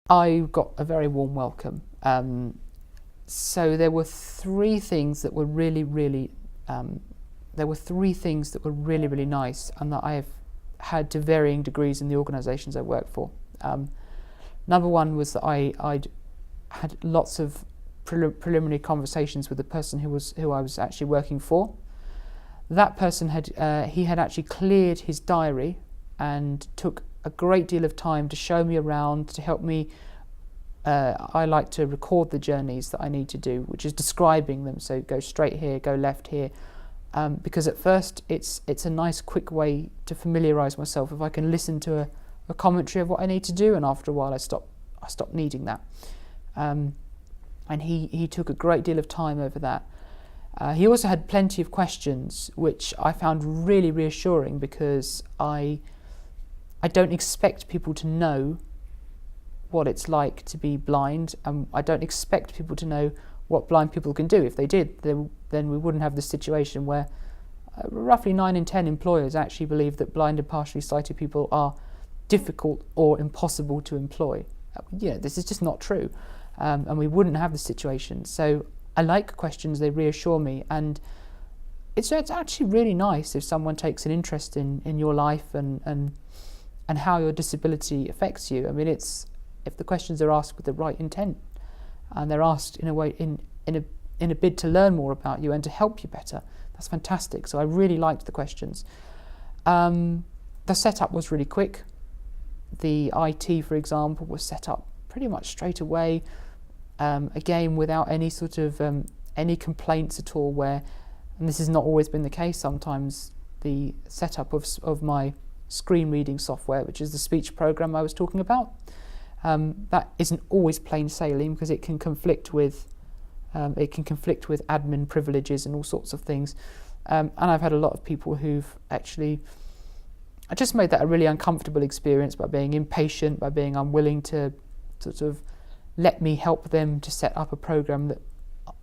I got a very warm welcome. So there were three things that were really nice, and that I have had to varying degrees in the organisations I work for. Number one was that I'd had lots of preliminary conversations with the person who I was actually working for. That person had actually cleared his diary and took a great deal of time to show me around, to help me. I like to record the journeys that I need to do, which is describing them. So go straight here, go left here, because at first it's a nice quick way to familiarise myself. If I can listen to a commentary of what I need to do, and after a while I stop needing that. And he took a great deal of time over that. He also had plenty of questions, which I found really reassuring, because I don't expect people to know what it's like to be blind, and I don't expect people to know what blind people can do. If they did, then we wouldn't have the situation where roughly 9 in 10 employers actually believe that blind and partially sighted people are difficult or impossible to employ. This is just not true, and we wouldn't have the situation. So I like questions, they reassure me, and it's actually really nice if someone takes an interest in your life and how your disability affects you. I mean, if the questions are asked with the right intent, and they're asked in a way in a bid to learn more about you and to help you better, that's fantastic. So I really liked the questions. The setup was really quick. The IT, for example, was set up pretty much straight away. Again, without any sort of any complaints at all. And this has not always been the case. Sometimes the setup of my screen reading software, which is the speech program I was talking about, that isn't always plain sailing, because it can conflict with admin privileges and all sorts of things. And I've had a lot of people who've actually just made that a really uncomfortable experience by being impatient, by being unwilling to sort of let me help them to set up a program that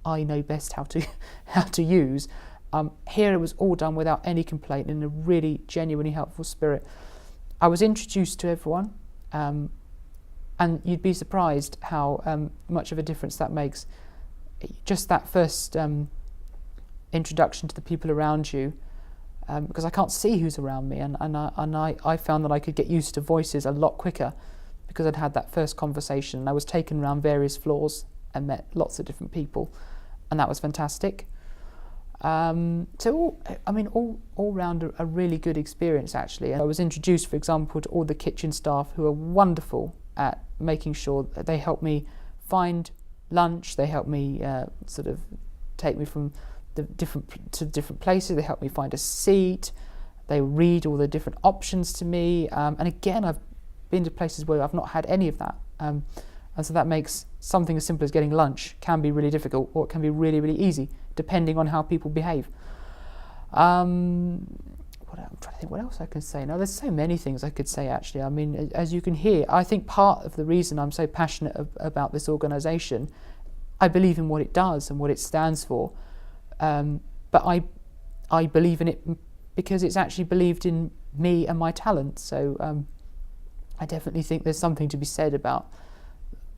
I know best how to use. Here it was all done without any complaint, in a really genuinely helpful spirit. I was introduced to everyone, and you'd be surprised how much of a difference that makes. Just that first introduction to the people around you, because I can't see who's around me, and I found that I could get used to voices a lot quicker because I'd had that first conversation, and I was taken around various floors and met lots of different people, and that was fantastic. So all round a really good experience, actually. I was introduced, for example, to all the kitchen staff, who are wonderful at making sure that they help me find lunch. They help me sort of take me from the different places. They help me find a seat. They read all the different options to me. And again, I've been to places where I've not had any of that. And so that makes something as simple as getting lunch can be really difficult, or it can be really, really easy, depending on how people behave. I'm trying to think what else I can say. Now, there's so many things I could say, actually. I mean, as you can hear, I think part of the reason I'm so passionate about this organisation, I believe in what it does and what it stands for. But I believe in it because it's actually believed in me and my talent. So I definitely think there's something to be said about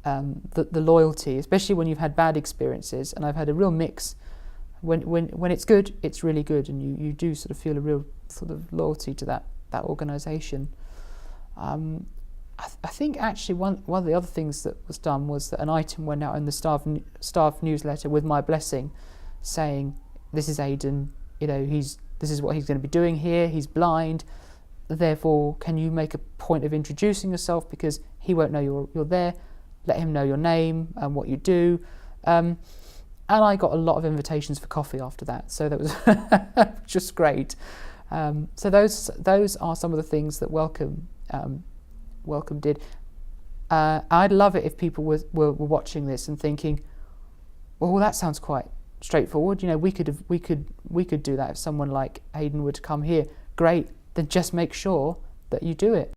the loyalty, especially when you've had bad experiences. And I've had a real mix. When it's good, it's really good, and you do sort of feel a real sort of loyalty to that organisation. I think actually one of the other things that was done was that an item went out in the staff newsletter with my blessing, saying, "This is Aidan. This is what he's going to be doing here. He's blind. Therefore, can you make a point of introducing yourself, because he won't know you're there. Let him know your name and what you do." And I got a lot of invitations for coffee after that, so that was just great. So those are some of the things that Wellcome did. I'd love it if people were watching this and thinking, well, that sounds quite straightforward. We could do that if someone like Aidan were to come here. Great, then just make sure that you do it.